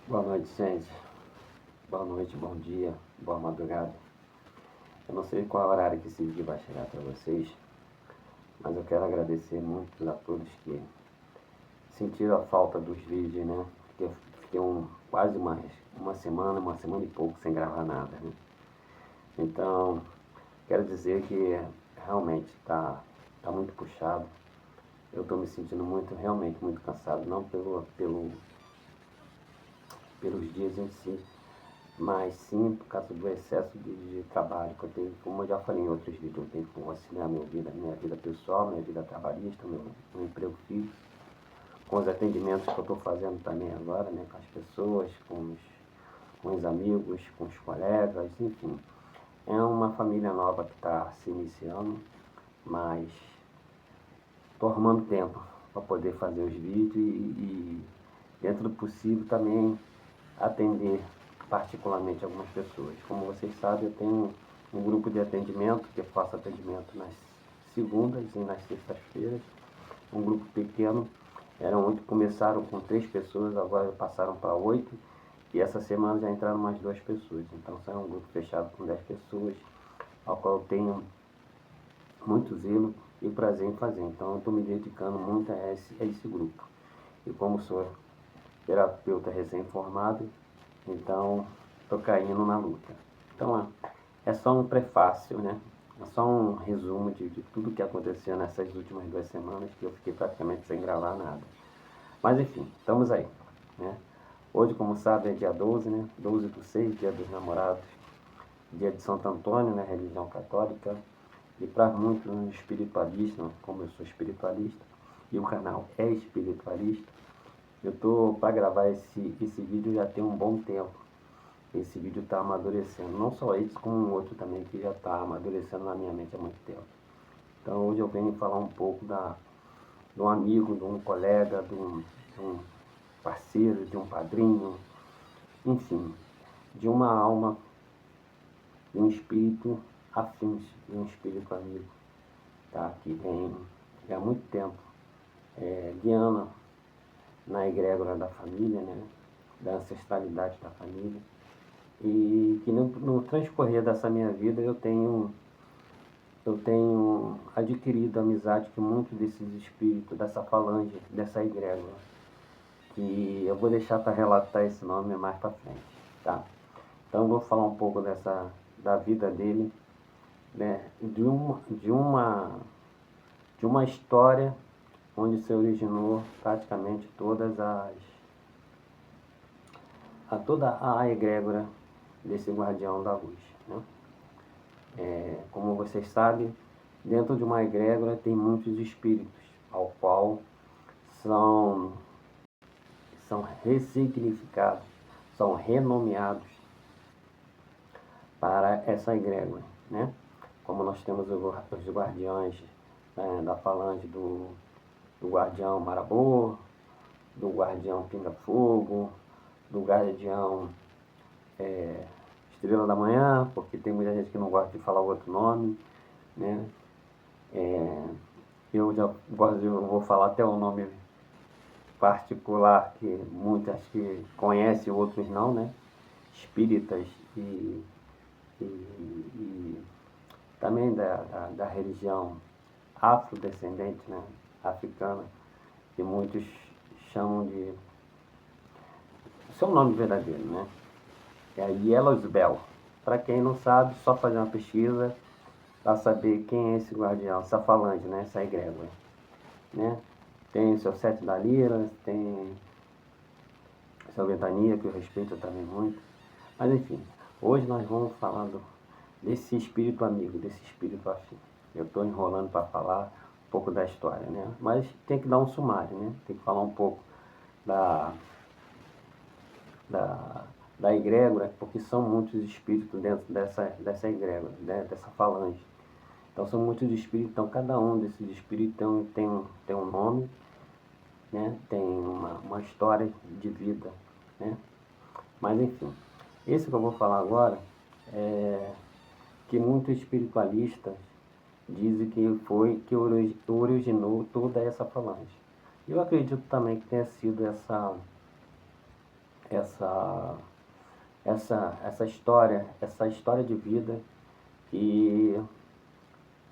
Boa noite, gente. Boa noite, bom dia, boa madrugada. Eu não sei qual horário que esse vídeo vai chegar para vocês, mas eu quero agradecer muito a todos que sentiram a falta dos vídeos, né? Porque eu fiquei quase uma semana e pouco sem gravar nada, né? Então, quero dizer que realmente tá muito puxado. Eu estou me sentindo realmente muito cansado, não pelos dias em si, mas sim por causa do excesso de trabalho que eu tenho, como eu já falei em outros vídeos, eu tenho que conciliar minha vida pessoal, minha vida trabalhista, meu emprego fixo, com os atendimentos que eu estou fazendo também agora, né, com as pessoas, com os amigos, com os colegas, enfim. É uma família nova que está se iniciando, mas estou arrumando tempo para poder fazer os vídeos e, dentro do possível, também atender particularmente algumas pessoas. Como vocês sabem, eu tenho um grupo de atendimento, que eu faço atendimento nas segundas e nas sextas-feiras. Um grupo pequeno, começaram com 3 pessoas, agora passaram para 8, e essa semana já entraram mais 2 pessoas. Então, é um grupo fechado com 10 pessoas, ao qual eu tenho muito zelo e prazer em fazer. Então, eu estou me dedicando muito a esse grupo. E como sou terapeuta recém-formado, então estou caindo na luta. Então, é só um prefácio, né? É só um resumo de tudo que aconteceu nessas últimas 2 semanas, que eu fiquei praticamente sem gravar nada. Mas enfim, estamos aí, né? Hoje, como sabe, é dia 12, né? 12/6, dia dos namorados, dia de Santo Antônio, né? Religião católica. E para muitos espiritualistas, como eu sou espiritualista, e o canal é espiritualista, eu estou para gravar esse vídeo já tem um bom tempo. Esse vídeo está amadurecendo, não só esse, como um outro também que já está amadurecendo na minha mente há muito tempo. Então hoje eu venho falar um pouco de um amigo, de um colega, de um parceiro, de um padrinho, enfim, de uma alma, de um espírito afins, de um espírito amigo, tá? Que vem há muito tempo guiando na egrégora da família, né? Da ancestralidade da família. E que no transcorrer dessa minha vida eu tenho adquirido amizade com muitos desses espíritos, dessa falange, dessa egrégora, que eu vou deixar para relatar esse nome mais para frente, tá? Então eu vou falar um pouco da vida dele, né? De uma história onde se originou praticamente toda a egrégora desse guardião da luz, né? Como vocês sabem, dentro de uma egrégora tem muitos espíritos, ao qual são, são ressignificados, são renomeados para essa egrégora, né? Como nós temos os guardiões, né, da falange do guardião Marabô, do guardião Pinga-Fogo, do guardião Estrela da Manhã, porque tem muita gente que não gosta de falar o outro nome, né? Eu vou falar até o nome particular, que muitos que conhecem, outros não, né? Espíritas e também da religião afrodescendente, né? Africana, que muitos chamam de seu nome verdadeiro, né? É a Yellowsbel. Para quem não sabe, só fazer uma pesquisa para saber quem é esse guardião, essa falange, né? Essa egrégora, né? Tem o seu Sete da Lira, tem o seu Ventania, que eu respeito também muito. Mas enfim, hoje nós vamos falando desse espírito amigo, desse espírito afim. Eu estou enrolando para falar um pouco da história, né? Mas tem que dar um sumário, né? Tem que falar um pouco da, da, da egrégora, porque são muitos espíritos dentro dessa egrégora, né? Dessa falange. Então são muitos espíritos, então cada um desses espíritos tem um nome, né? Tem uma história de vida, né? Mas enfim, esse que eu vou falar agora é que muitos espiritualistas dizem que foi que originou toda essa falange. Eu acredito também que tenha sido essa, essa história de vida que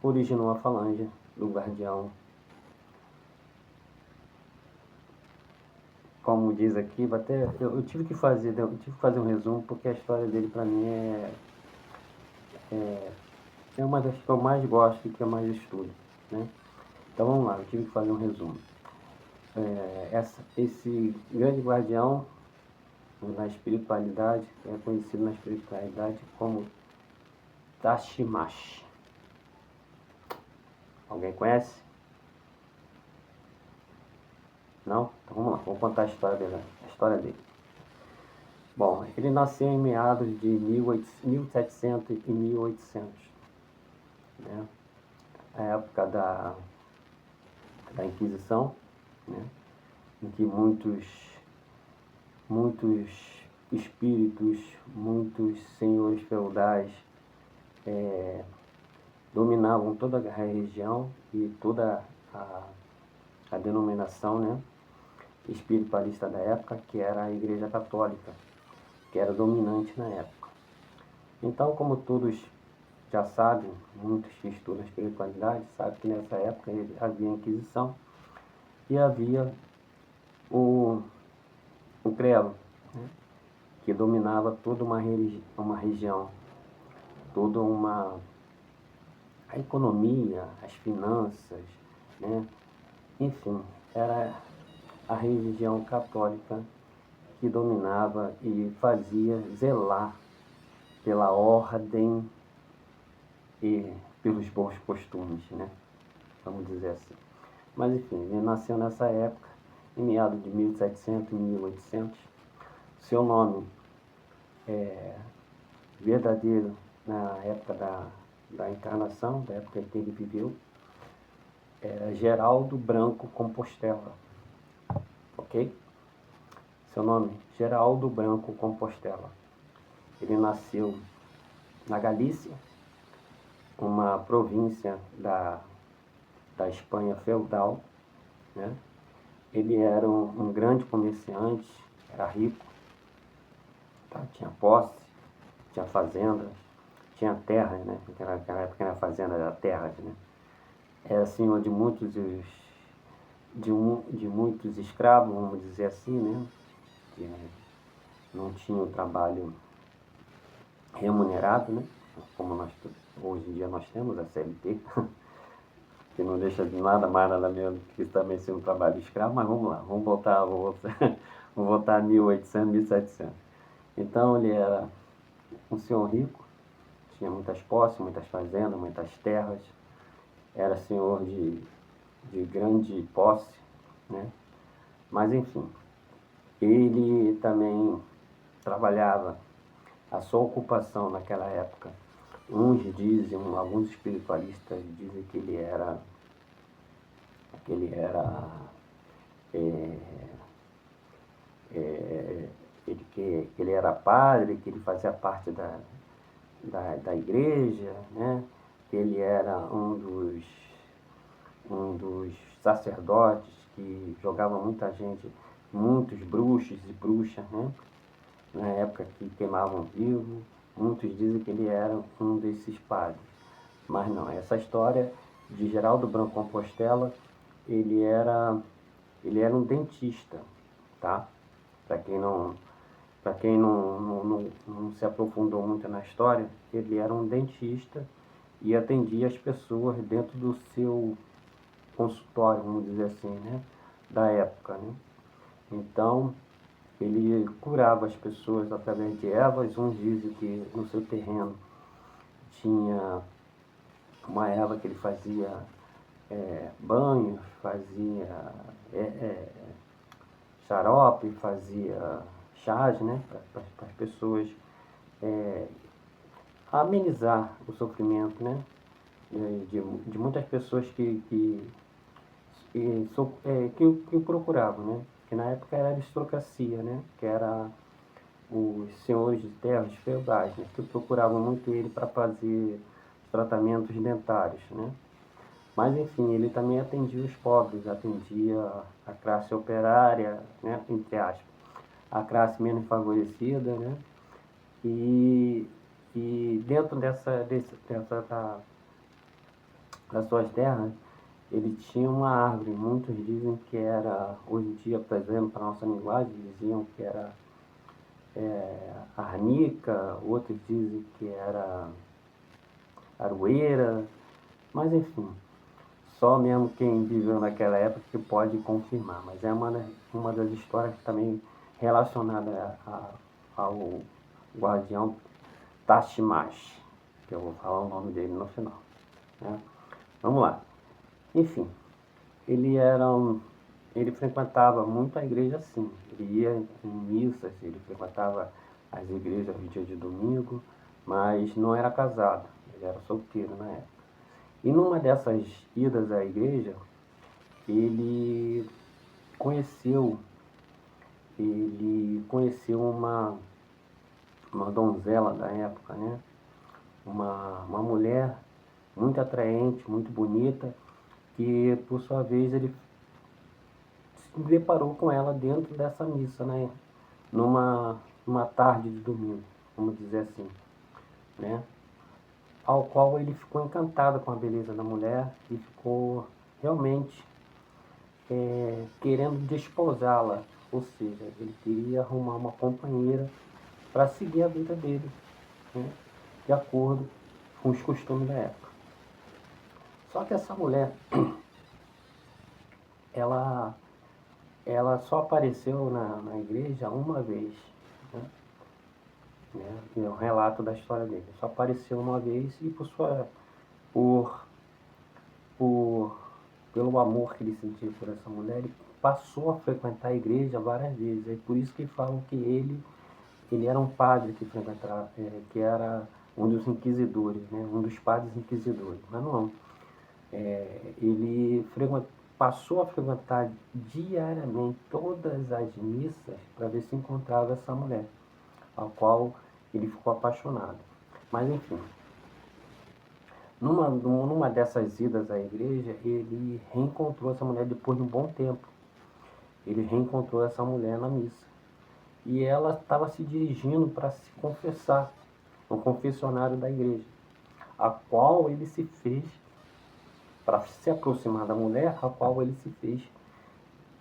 originou a falange do Guardião. Como diz aqui, até eu tive que fazer um resumo, porque a história dele para mim é uma das que eu mais gosto e que eu mais estudo, né? Então vamos lá, eu tive que fazer um resumo. Esse grande guardião na espiritualidade, é conhecido na espiritualidade como Tashimash. Alguém conhece? Não? Então vamos lá, vou contar a história dele. Bom, ele nasceu em meados de 1700 e 1800, né? A época da Inquisição, né? Em que muitos espíritos, muitos senhores feudais dominavam toda a região e toda a denominação, né, espiritualista da época, que era a Igreja Católica, que era dominante na época. Então, como todos já sabem, muitos que estudam a espiritualidade, sabem que nessa época havia a Inquisição e havia o clero, né, que dominava toda uma região, toda a economia, as finanças, né? Enfim, era a religião católica que dominava e fazia zelar pela ordem e pelos bons costumes, né? Vamos dizer assim. Mas enfim, ele nasceu nessa época, em meados de 1700 e 1800. Seu nome verdadeiro na época da encarnação, da época em que ele viveu, era Geraldo Branco Compostela, ok? Seu nome, Geraldo Branco Compostela. Ele nasceu na Galícia, uma província da Espanha feudal, né? Ele era um grande comerciante, era rico, tá? Tinha posse, tinha fazendas, tinha terras, né? Naquela época era fazenda, era terras, né? Era senhor de muitos escravos, vamos dizer assim, né? Que não tinham trabalho remunerado, né? Como hoje em dia nós temos a CLT, que não deixa de nada mais nada menos que também ser um trabalho escravo, mas vamos lá, vamos voltar a 1800, 1700. Então ele era um senhor rico, tinha muitas posses, muitas fazendas, muitas terras, era senhor de grande posse, né? Mas enfim, ele também trabalhava, a sua ocupação naquela época, alguns espiritualistas dizem que ele era é, que ele era padre, que ele fazia parte da igreja, né? Que ele era um dos sacerdotes que jogava muita gente, muitos bruxos e bruxas, né? Na época que queimavam vivo. Muitos dizem que ele era um desses padres. Mas não, essa história de Geraldo Branco Compostela, ele era um dentista, tá? Para quem não se aprofundou muito na história, ele era um dentista e atendia as pessoas dentro do seu consultório, vamos dizer assim, né? Da época, né? Então, ele curava as pessoas através de ervas. Uns dizem que no seu terreno tinha uma erva que ele fazia banhos, fazia xarope, fazia chás, né? Para as pessoas amenizar o sofrimento, né? De muitas pessoas que o procuravam, né? Que na época era a aristocracia, né? Que era os senhores de terras feudais, né? Que procuravam muito ele para fazer tratamentos dentários, né? Mas enfim, ele também atendia os pobres, atendia a classe operária, né? Entre aspas. a classe menos favorecida, né? E, e dentro das suas terras, ele tinha uma árvore, muitos dizem que era, hoje em dia, por exemplo, para a nossa linguagem, diziam que era arnica, outros dizem que era aroeira, mas enfim, só mesmo quem viveu naquela época que pode confirmar, mas é uma das histórias também relacionada ao guardião Tashimash, que eu vou falar o nome dele no final, né? Vamos lá. Enfim, ele frequentava muito a igreja, sim. Ele ia em missas, ele frequentava as igrejas no dia de domingo, mas não era casado, ele era solteiro na época. E numa dessas idas à igreja, ele conheceu, ele conheceu uma donzela da época, né? Uma mulher muito atraente, muito bonita, que por sua vez ele se deparou com ela dentro dessa missa, né? Numa tarde de domingo, vamos dizer assim, né? Ao qual ele ficou encantado com a beleza da mulher e ficou realmente querendo desposá-la, ou seja, ele queria arrumar uma companheira para seguir a vida dele, né? De acordo com os costumes da época. Só que essa mulher, ela, ela só apareceu na igreja uma vez, né? É o relato da história dele. Só apareceu uma vez e por, por, pelo amor que ele sentia por essa mulher, ele passou a frequentar a igreja várias vezes. É por isso que falam que ele era um padre que frequentava, que era um dos inquisidores, né? Um dos padres inquisidores. Mas não. Ele passou a frequentar diariamente todas as missas para ver se encontrava essa mulher, a qual ele ficou apaixonado. Mas enfim, numa dessas idas à igreja, ele reencontrou essa mulher depois de um bom tempo. Ele reencontrou essa mulher na missa. E ela estava se dirigindo para se confessar no confessionário da igreja, a qual ele se fez, para se aproximar da mulher, a qual ele se fez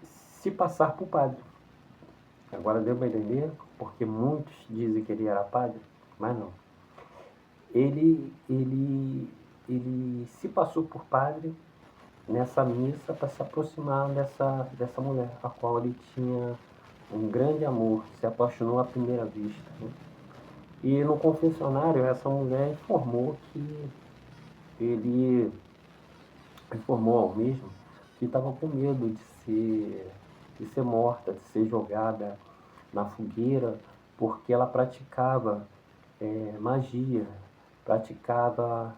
se passar por padre. Agora deu para entender? Porque muitos dizem que ele era padre, mas não. Ele se passou por padre nessa missa para se aproximar dessa mulher, a qual ele tinha um grande amor, se apaixonou à primeira vista, né? E no confessionário, essa mulher informou que ele informou ao mesmo que estava com medo de ser morta, de ser jogada na fogueira, porque ela praticava magia, praticava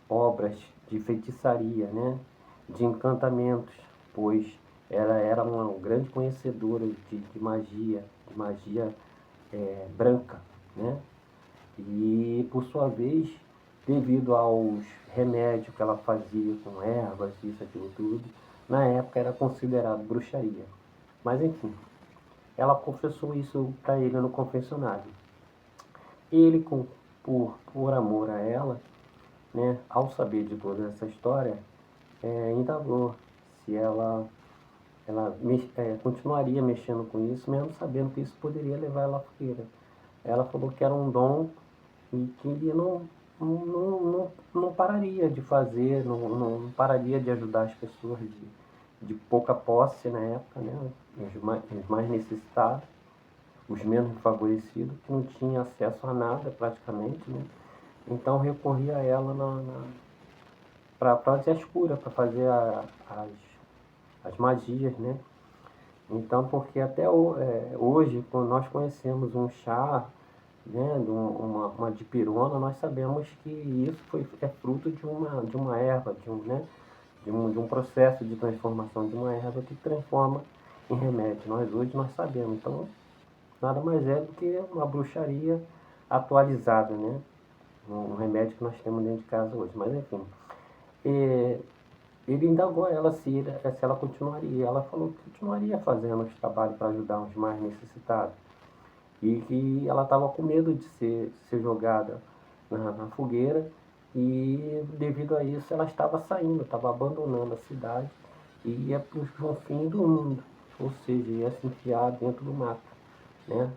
obras de feitiçaria, né? De encantamentos, pois ela era uma grande conhecedora de magia branca, né? E por sua vez, devido aos remédios que ela fazia com ervas, isso, aquilo tudo, na época era considerado bruxaria. Mas enfim, ela confessou isso para ele no confessionário. Ele, por amor a ela, né, ao saber de toda essa história, indagou se ela continuaria mexendo com isso, mesmo sabendo que isso poderia levar ela à fogueira. Ela falou que era um dom e que ele não pararia de fazer, não pararia de ajudar as pessoas de pouca posse na época, né? Os mais necessitados, os menos favorecidos, que não tinham acesso a nada praticamente, né? Então recorria a ela para fazer as curas, para fazer as magias, né? Então, porque até hoje, quando nós conhecemos um chá, né, uma dipirona, nós sabemos que isso é fruto de uma erva, né, de um processo de transformação de uma erva que transforma em remédio. Nós sabemos. Então, nada mais é do que uma bruxaria atualizada, né? Um remédio que nós temos dentro de casa hoje. Mas enfim, ele indagou ela se ela continuaria. Ela falou que continuaria fazendo os trabalhos para ajudar os mais necessitados. E que ela estava com medo de ser jogada na fogueira, e devido a isso ela estava saindo, estava abandonando a cidade e ia para o fim do mundo, ou seja, ia se enfiar dentro do mato, né?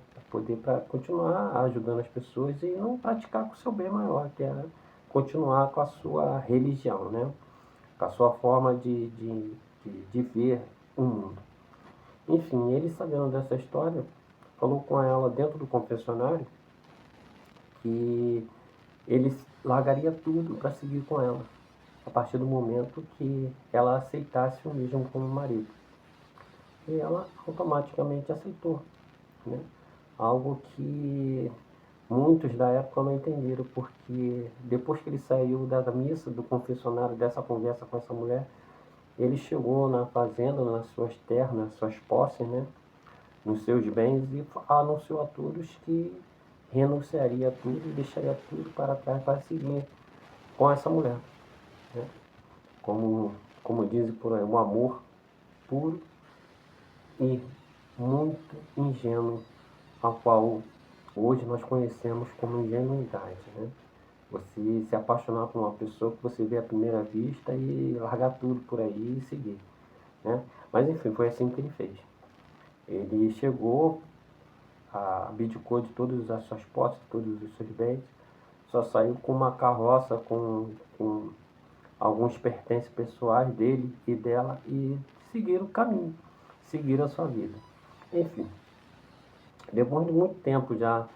Para continuar ajudando as pessoas e não praticar com o seu bem maior, que era continuar com a sua religião, né? Com a sua forma de ver o mundo. Enfim, ele, sabendo dessa história, falou com ela dentro do confessionário que ele largaria tudo para seguir com ela, a partir do momento que ela aceitasse o mesmo como marido. E ela automaticamente aceitou, né? Algo que muitos da época não entenderam, porque depois que ele saiu da missa, do confessionário, dessa conversa com essa mulher, ele chegou na fazenda, nas suas terras, nas suas posses, né? Nos seus bens, e anunciou a todos que renunciaria a tudo e deixaria tudo para trás para seguir com essa mulher, né? Como dizem por aí, um amor puro e muito ingênuo, ao qual hoje nós conhecemos como ingenuidade, né? Você se apaixonar por uma pessoa que você vê à primeira vista e largar tudo por aí e seguir, né? Mas enfim, foi assim que ele fez. Ele chegou, abdicou de todas as suas posses, de todos os seus bens, só saiu com uma carroça com alguns pertences pessoais dele e dela e seguiram o caminho, seguiram a sua vida. Enfim, depois de muito tempo já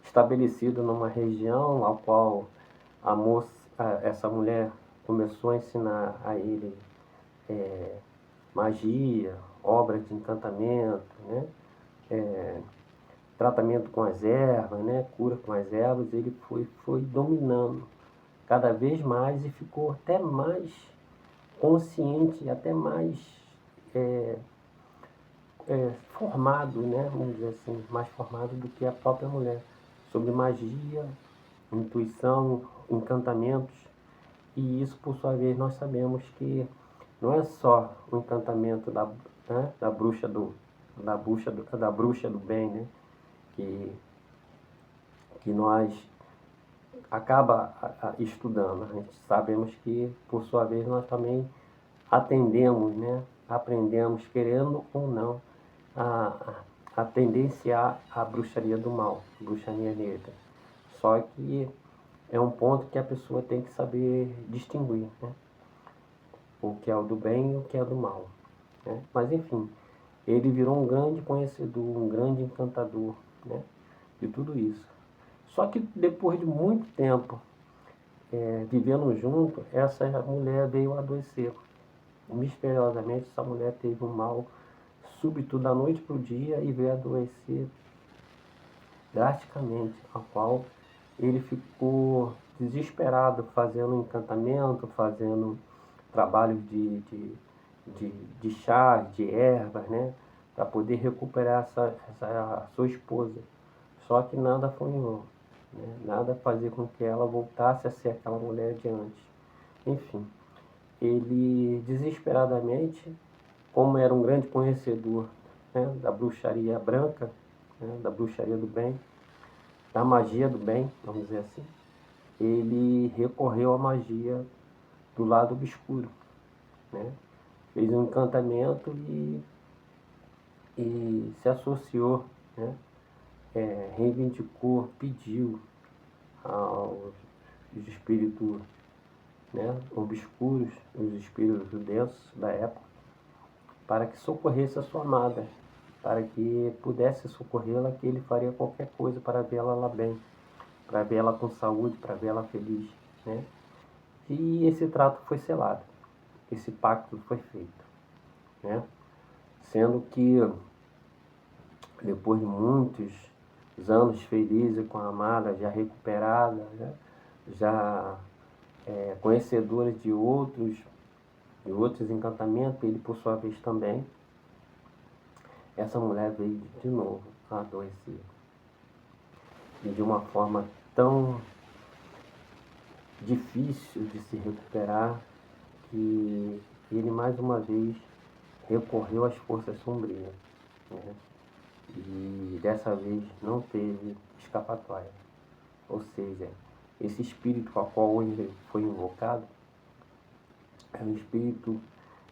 estabelecido numa região ao qual a moça, essa mulher começou a ensinar a ele magia, obras de encantamento, né? Tratamento com as ervas, né? Cura com as ervas, ele foi dominando cada vez mais e ficou até mais consciente, até mais é, formado, né? Vamos dizer assim, mais formado do que a própria mulher, sobre magia, intuição, encantamentos. E isso, por sua vez, nós sabemos que não é só o encantamento né, da bruxa do bem, né? Que, que nós acaba estudando. A gente sabemos que, por sua vez, nós também atendemos, né? Aprendemos, querendo ou não, a tendenciar a bruxaria do mal, bruxaria negra. Só que é um ponto que a pessoa tem que saber distinguir, né? O que é o do bem e o que é do mal, né? Mas enfim, ele virou um grande conhecedor, um grande encantador, né? De tudo isso. Só que depois de muito tempo vivendo junto, essa mulher veio a adoecer. Misteriosamente, essa mulher teve um mal súbito da noite para o dia e veio a adoecer drasticamente, a qual ele ficou desesperado, fazendo encantamento, fazendo trabalhos de chá, de ervas, né? Para poder recuperar a sua esposa. Só que nada foi em vão, né? Nada fazia com que ela voltasse a ser aquela mulher de antes. Enfim, ele desesperadamente, como era um grande conhecedor, né, da bruxaria branca, né, da bruxaria do bem, da magia do bem, vamos dizer assim, ele recorreu à magia do lado obscuro, né? Fez um encantamento e se associou, né? Reivindicou, pediu aos espíritos, né, obscuros, os espíritos densos da época, para que socorresse a sua amada, para que pudesse socorrê-la, que ele faria qualquer coisa para vê-la lá bem, para vê-la com saúde, para vê-la feliz, né? E esse trato foi selado, esse pacto foi feito, né? Sendo que depois de muitos anos felizes com a amada, já recuperada, né? Já conhecedora de outros encantamentos, ele por sua vez também, essa mulher veio de novo a adoecer. E de uma forma tão difícil de se recuperar, que ele mais uma vez recorreu às forças sombrias, né? E dessa vez não teve escapatória. Ou seja, esse espírito a qual ele foi invocado é um espírito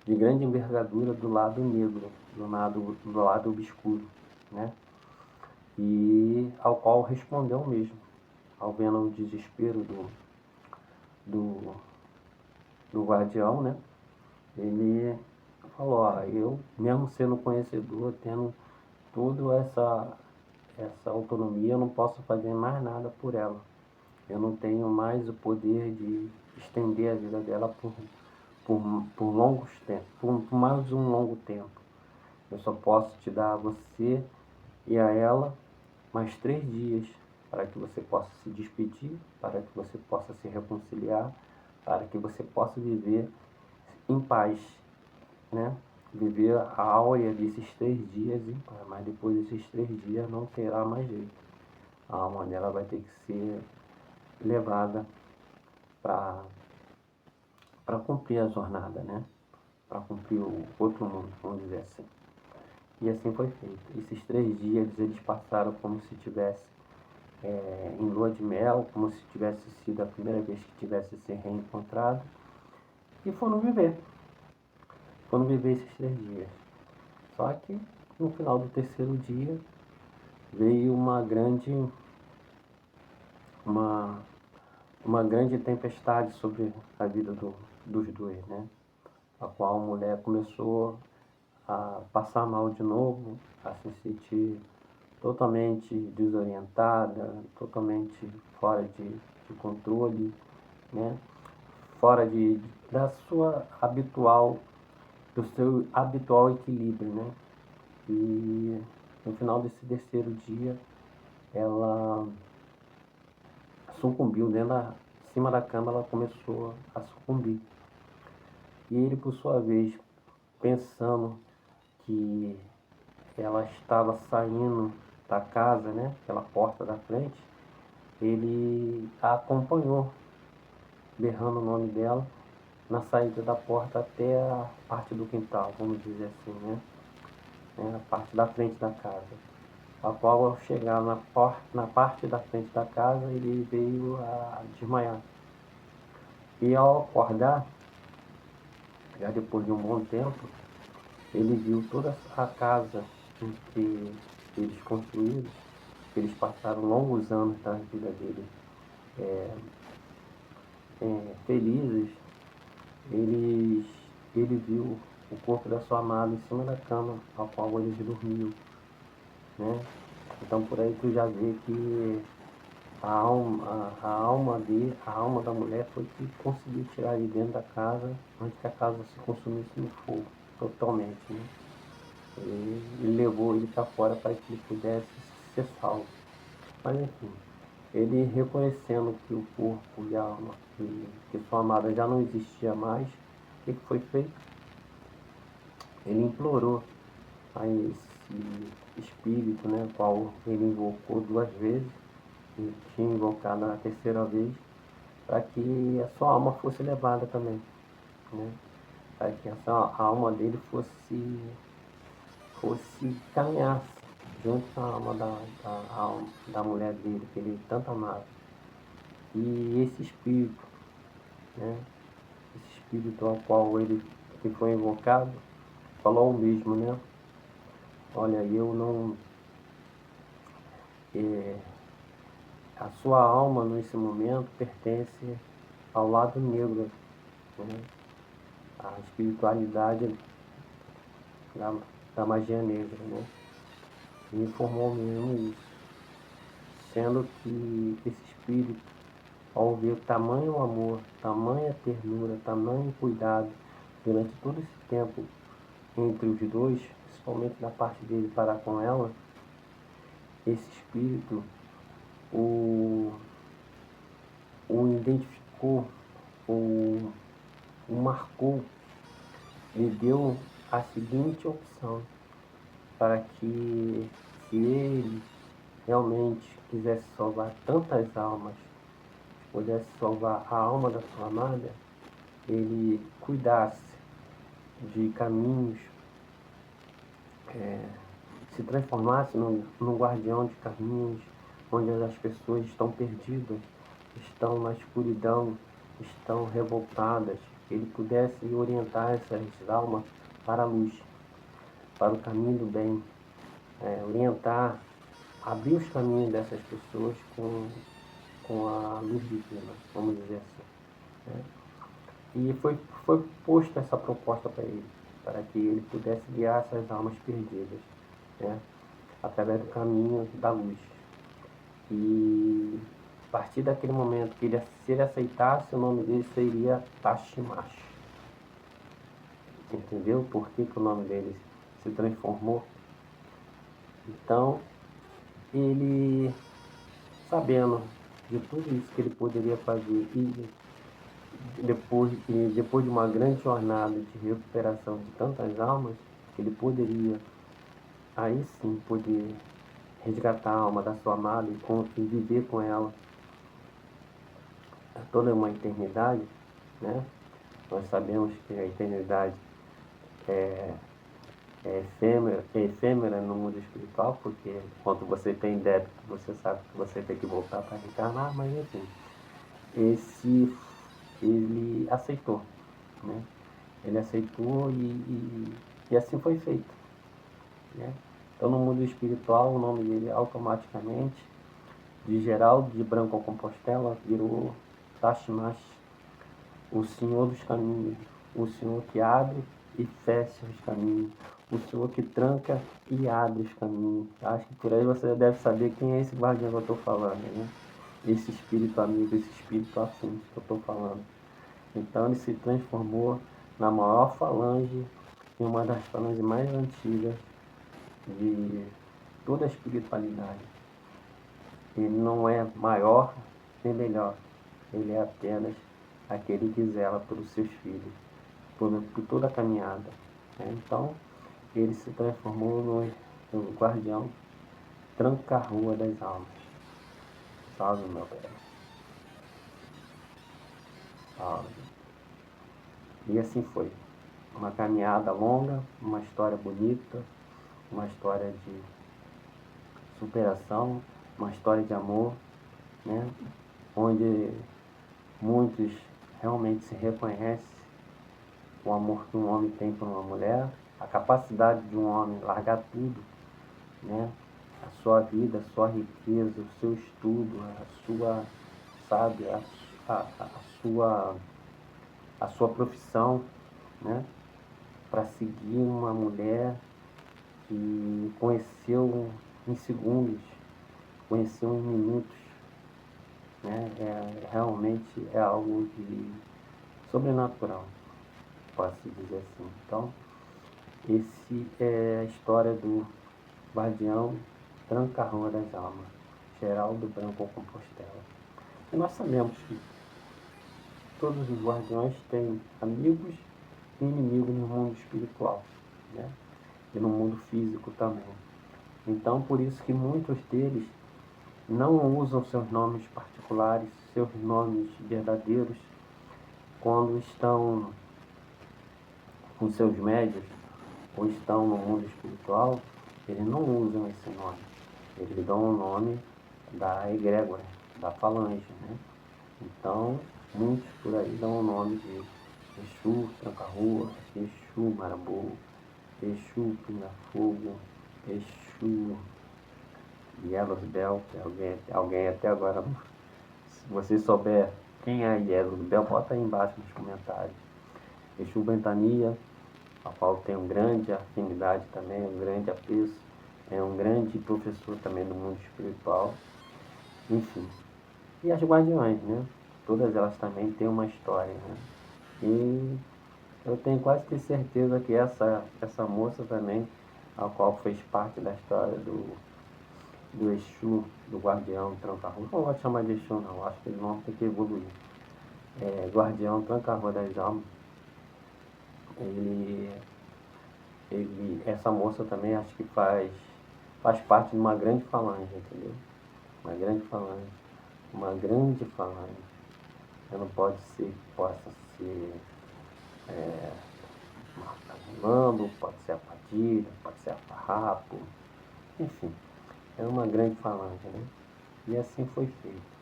de grande envergadura do lado negro, do lado obscuro, né? E ao qual respondeu mesmo, ao vendo o desespero do, do guardião, né? Ele falou, ó, eu mesmo sendo conhecedor, tendo toda essa autonomia, eu não posso fazer mais nada por ela. Eu não tenho mais o poder de estender a vida dela por longos tempos, por mais um longo tempo. Eu só posso te dar a você e a ela mais 3 dias para que você possa se despedir, para que você possa se reconciliar, para que você possa viver em paz, né? Viver a áurea desses 3 dias em paz, mas depois desses 3 dias não terá mais jeito. A alma dela vai ter que ser levada para cumprir a jornada, né? Para cumprir o outro mundo, vamos dizer assim. E assim foi feito. Esses 3 dias eles passaram como se tivesse em lua de mel, como se tivesse sido a primeira vez que tivesse se reencontrado. E foram viver. Foram viver esses 3 dias. Só que no final do terceiro dia veio uma, uma grande tempestade sobre a vida dos dois, né? A qual a mulher começou a passar mal de novo, a se sentir totalmente desorientada, totalmente fora de controle, né? Fora do seu habitual equilíbrio, né? E no final desse terceiro dia, ela sucumbiu em cima da cama, ela começou a sucumbir. E ele, por sua vez, pensando que ela estava saindo da casa, né, pela porta da frente, ele a acompanhou, berrando o nome dela, na saída da porta até a parte do quintal, vamos dizer assim, né, a parte da frente da casa. A qual, ao chegar na parte da frente da casa, ele veio a desmaiar. E ao acordar, já depois de um bom tempo, ele viu toda a casa em que eles construíram, eles passaram longos anos da vida dele felizes. Eles, ele viu o corpo da sua amada em cima da cama, ao qual eles dormiam, né? Então por aí tu já vê que a alma da mulher foi que conseguiu tirar de dentro da casa antes que a casa se consumisse no fogo, totalmente, né? E levou ele para fora para que ele pudesse ser salvo. Mas enfim, ele reconhecendo que o corpo e a alma, que sua amada já não existia mais, o que foi feito? Ele implorou a esse espírito, né, qual ele invocou 2 vezes, e tinha invocado a terceira vez, para que a sua alma fosse levada também, né? Para que a alma dele fosse caminhar junto com a alma da mulher dele, que ele tanto amava. E esse espírito, né, esse espírito ao qual ele que foi invocado, falou o mesmo, né? Olha, eu não. A sua alma nesse momento pertence ao lado negro, né? A espiritualidade da, da magia negra, né? E informou mesmo isso. Sendo que esse espírito, ao ver tamanho amor, tamanha ternura, tamanho cuidado durante todo esse tempo entre os dois, principalmente da parte dele para com ela, esse espírito o, o identificou, o marcou, lhe deu a seguinte opção, para que, se ele realmente quisesse salvar tantas almas, pudesse salvar a alma da sua amada, ele cuidasse de caminhos, se transformasse num guardião de caminhos, onde as pessoas estão perdidas, estão na escuridão, estão revoltadas, ele pudesse orientar essas almas para a luz, para o caminho do bem, orientar, abrir os caminhos dessas pessoas com a luz divina, vamos dizer assim. Né? E foi posta essa proposta para ele, para que ele pudesse guiar essas almas perdidas, né? Através do caminho da luz. E a partir daquele momento que se ele aceitasse, o nome dele seria Tashimash. Entendeu por que o nome dele se transformou? Então, ele, sabendo de tudo isso que ele poderia fazer e depois de uma grande jornada de recuperação de tantas almas, ele poderia aí sim poder resgatar a alma da sua amada e viver com ela toda uma eternidade, né? Nós sabemos que a eternidade é efêmera no mundo espiritual, porque quando você tem débito, você sabe que você tem que voltar para reencarnar, mas enfim, ele aceitou, né? Ele aceitou e assim foi feito, né? Então, no mundo espiritual, o nome dele automaticamente, de Geraldo de Branco Compostela, virou Tashimash, o Senhor dos Caminhos, o Senhor que abre e fecha os caminhos, o Senhor que tranca e abre os caminhos. Acho que por aí você deve saber quem é esse guardião que eu estou falando, né? Esse espírito amigo, esse espírito afim que eu estou falando. Então ele se transformou na maior falange, em uma das falanges mais antigas de toda a espiritualidade. Ele não é maior nem melhor, ele é apenas aquele que zela pelos seus filhos, por toda a caminhada. Né? Então, ele se transformou no guardião tranca-rua das almas. Salve, meu velho. Salve. E assim foi. Uma caminhada longa, uma história bonita, uma história de superação, uma história de amor, né? Onde muitos realmente se reconhecem o amor que um homem tem por uma mulher, a capacidade de um homem largar tudo, né? A sua vida, a sua riqueza, o seu estudo, a sua, sabe, a sua profissão, né? Para seguir uma mulher que conheceu em segundos, conheceu em minutos, né? Realmente é algo de sobrenatural, posso dizer assim. Então, esse é a história do guardião tranca-rua das almas, Geraldo Branco Compostela. E nós sabemos que todos os guardiões têm amigos e inimigos no mundo espiritual, né? E no mundo físico também. Então, por isso que muitos deles não usam seus nomes particulares, seus nomes verdadeiros, quando estão com seus médios ou estão no mundo espiritual, eles não usam esse nome. Eles dão o nome da egrégora, da falange, né? Então, muitos por aí dão o nome de Exu Tranca-Rua, Exu Marabu, Exu Pinga-Fogo, Exu Yellow Bell, que alguém até agora, se você souber quem é Yellow Bell, bota aí embaixo nos comentários. Exu Ventania, a qual tem uma grande afinidade também, um grande apreço, é um grande professor também do mundo espiritual, enfim. E as guardiões, né? Todas elas também têm uma história, né? E eu tenho quase que certeza que essa moça também, a qual fez parte da história do Exu, do Guardião Tranca-Rua, não vou chamar de Exu não, acho que ele não tem que evoluir. Guardião Tranca-Rua das Almas, essa moça também acho que faz parte de uma grande falange, entendeu? Uma grande falange. Uma grande falange. Ela não pode ser, possa ser marimbondo, pode ser a padilha, pode ser a farrapo, enfim, é uma grande falange, né? E assim foi feito.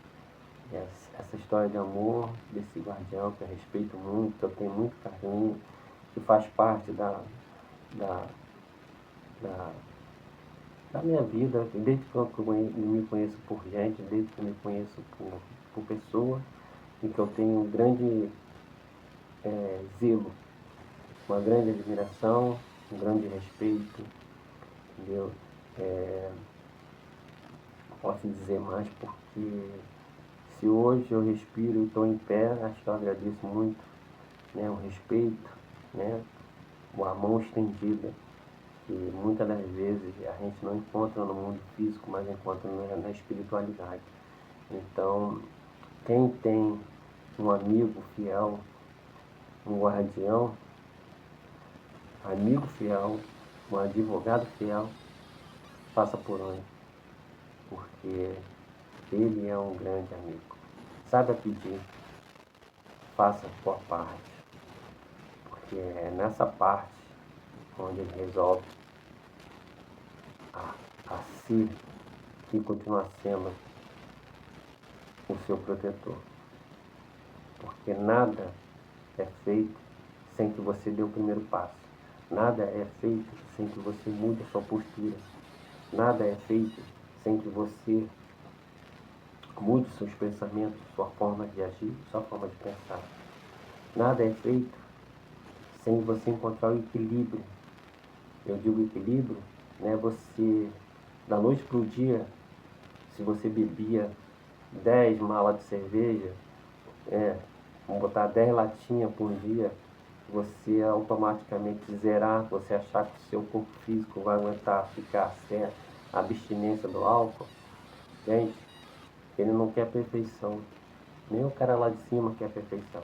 E essa história de amor desse guardião que eu respeito muito, que eu tenho muito carinho, que faz parte da, da, da minha vida, desde que eu me conheço por gente, desde que eu me conheço por pessoa, e que eu tenho um grande zelo, uma grande admiração, um grande respeito, entendeu? Posso dizer mais porque se hoje eu respiro e estou em pé, acho que eu agradeço muito, né, o respeito, né, a mão estendida, que muitas das vezes a gente não encontra no mundo físico, mas encontra na espiritualidade. Então, quem tem um amigo fiel, um guardião, amigo fiel, um advogado fiel, faça por onde, porque ele é um grande amigo. Saiba pedir, faça a sua parte, porque é nessa parte onde ele resolve a si e continuar sendo o seu protetor. Porque nada é feito sem que você dê o primeiro passo. Nada é feito sem que você mude a sua postura. Nada é feito sem que você mude seus pensamentos, sua forma de agir, sua forma de pensar. Nada é feito sem você encontrar o equilíbrio. Eu digo equilíbrio, né? Você, da noite para o dia, se você bebia 10 malas de cerveja, vamos botar 10 latinhas por dia, você automaticamente zerar, você achar que o seu corpo físico vai aguentar ficar sem a abstinência do álcool. Gente, ele não quer perfeição. Nem o cara lá de cima quer perfeição.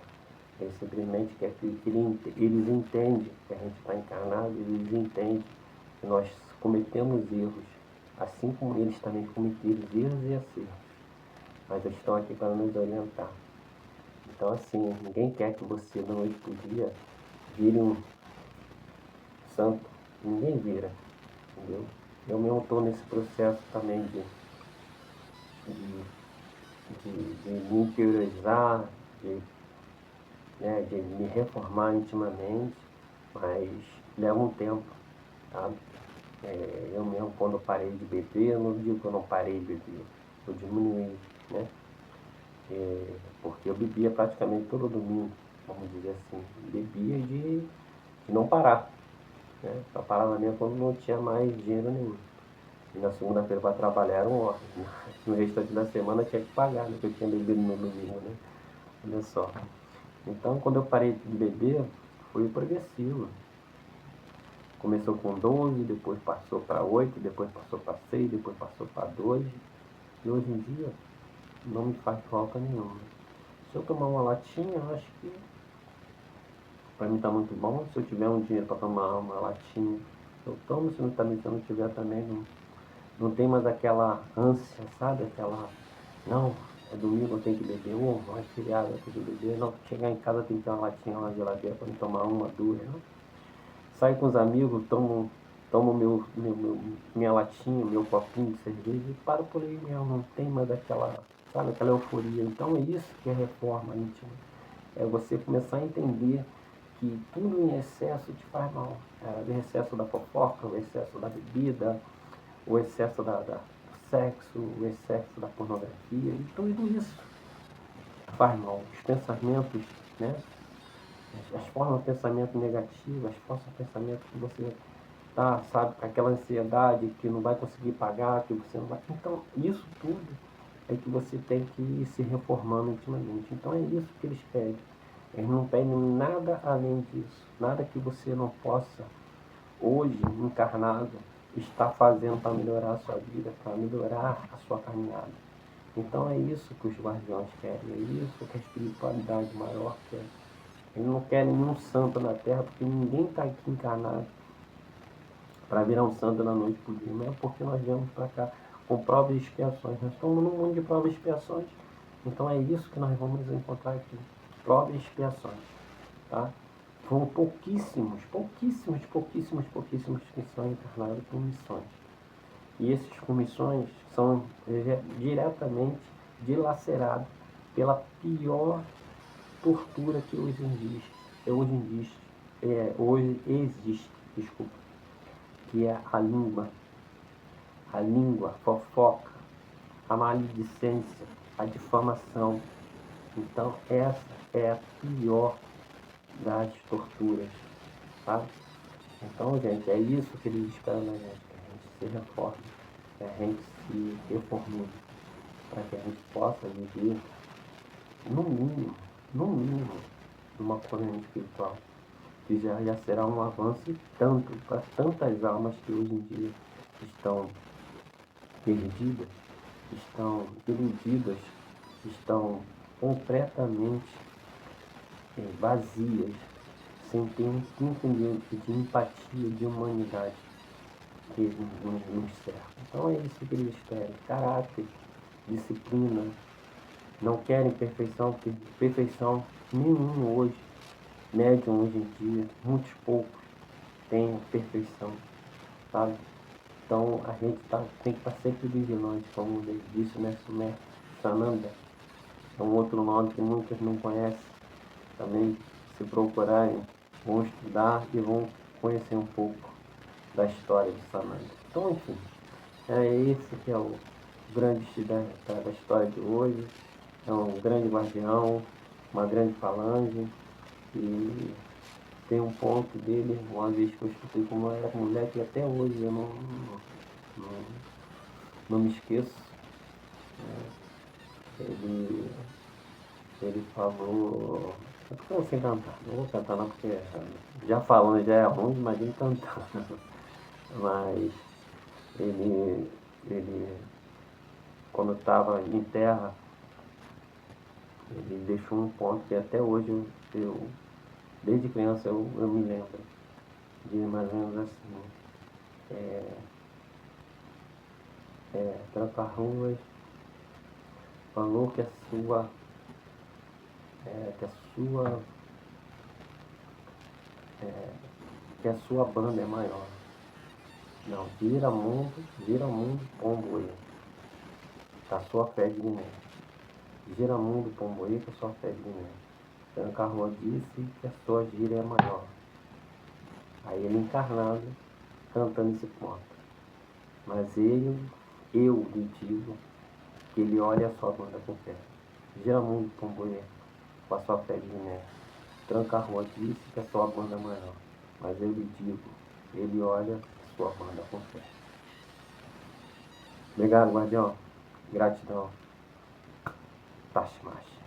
Ele simplesmente quer que eles entendem que a gente está encarnado, eles entendem que nós cometemos erros, assim como eles também cometeram erros e acertos. Mas eles estão aqui para nos orientar. Então, assim, ninguém quer que você, da noite para o dia, vire um santo. Ninguém vira, entendeu? Eu mesmo estou nesse processo também de me interiorizar, de me reformar intimamente, mas leva um tempo, sabe? Eu mesmo, quando eu parei de beber, eu não digo que eu não parei de beber, eu diminuí, né? Porque eu bebia praticamente todo domingo, vamos dizer assim, bebia de não parar, né? Só parava mesmo quando não tinha mais dinheiro nenhum. E na segunda-feira para trabalhar era um ordem. No restante da semana eu tinha que pagar, né? Porque eu tinha bebido no domingo, né? Olha só. Então, quando eu parei de beber, foi progressivo. Começou com 12, depois passou para 8, depois passou para 6, depois passou para 2. E hoje em dia não me faz falta nenhuma. Se eu tomar uma latinha, eu acho que para mim está muito bom. Se eu tiver um dinheiro para tomar uma latinha, eu tomo. Se eu não tiver também, não tem mais aquela ânsia, sabe? Aquela, não, é domingo, eu tenho que beber, ou é feriado, eu tenho que beber. Não, chegar em casa tem que ter uma latinha lá na geladeira para me tomar uma, duas, não. Saio com os amigos, tomo minha latinha, meu copinho de cerveja e paro por aí mesmo, não tem mais aquela, sabe, aquela euforia. Então é isso que é reforma íntima. É você começar a entender que tudo em excesso te faz mal. O excesso da fofoca, o excesso da bebida, o excesso do sexo, o excesso da pornografia, e tudo isso faz mal. Os pensamentos, né? As formas de pensamento negativo, as formas de pensamento que você tá, sabe, com aquela ansiedade que não vai conseguir pagar, que você não vai. Então, isso tudo é que você tem que ir se reformando intimamente. Então é isso que eles pedem. Eles não pedem nada além disso. Nada que você não possa, hoje, encarnado, estar fazendo para melhorar a sua vida, para melhorar a sua caminhada. Então é isso que os guardiões querem, é isso que a espiritualidade maior quer. Eles não querem nenhum santo na Terra, porque ninguém está aqui encarnado para virar um santo da noite para o dia. Não é porque nós viemos para cá com provas e expiações. Nós estamos num mundo de provas e expiações. Então é isso que nós vamos encontrar aqui. Provas e expiações. Tá? São pouquíssimos que são encarnados por missões. E esses com missões são diretamente dilacerados pela pior tortura que hoje existe, desculpa, que é a língua, a fofoca, a maledicência, a difamação. Então essa é a pior das torturas, tá? Então, gente, é isso que eles esperam da gente, que a gente se reforme, que a gente se reformule, para que a gente possa viver, no mínimo, numa colônia espiritual, que já será um avanço tanto para tantas almas que hoje em dia estão perdidas, estão iludidas, estão completamente vazias, sem ter um pingo de empatia, de humanidade que nos cerca. Então é isso que eles querem: caráter, disciplina. Não querem perfeição, porque perfeição nenhum hoje, médium hoje em dia, muitos poucos têm perfeição, sabe? Então a gente tem que estar sempre vigilante, como disse o mestre Sananda. É um outro nome que muitos não conhecem. Também, se procurarem, vão estudar e vão conhecer um pouco da história de Sananda. Então, enfim, é esse que é o grande da história de hoje. É um grande guardião, uma grande falange, e tem um ponto dele, uma vez que eu escutei como eu era moleque, e até hoje eu não me esqueço. Ele falou... É porque eu não sei cantar, não vou cantar não, porque já falando já é ruim, imagina cantando. Mas ele quando estava em terra, ele deixou um ponto que até hoje desde criança eu me lembro de mais ou menos assim: Tranca-ruas falou que que a sua que a sua banda é maior. Não, Giramundo, Pomboí, que a sua fé de Guiné. Giramundo, Pomboí, que a sua fé de Guiné. Tranca-rua disse que a sua gira é maior. Aí ele encarnado, cantando esse ponto. Mas eu lhe digo que ele olha a sua banda com fé. Giramundo, Pomboí, com a sua fé de Guiné. Tranca-rua disse que a sua banda é maior. Mas eu lhe digo, ele olha a sua banda com fé. Obrigado, guardião. Gratidão. Tashimashi.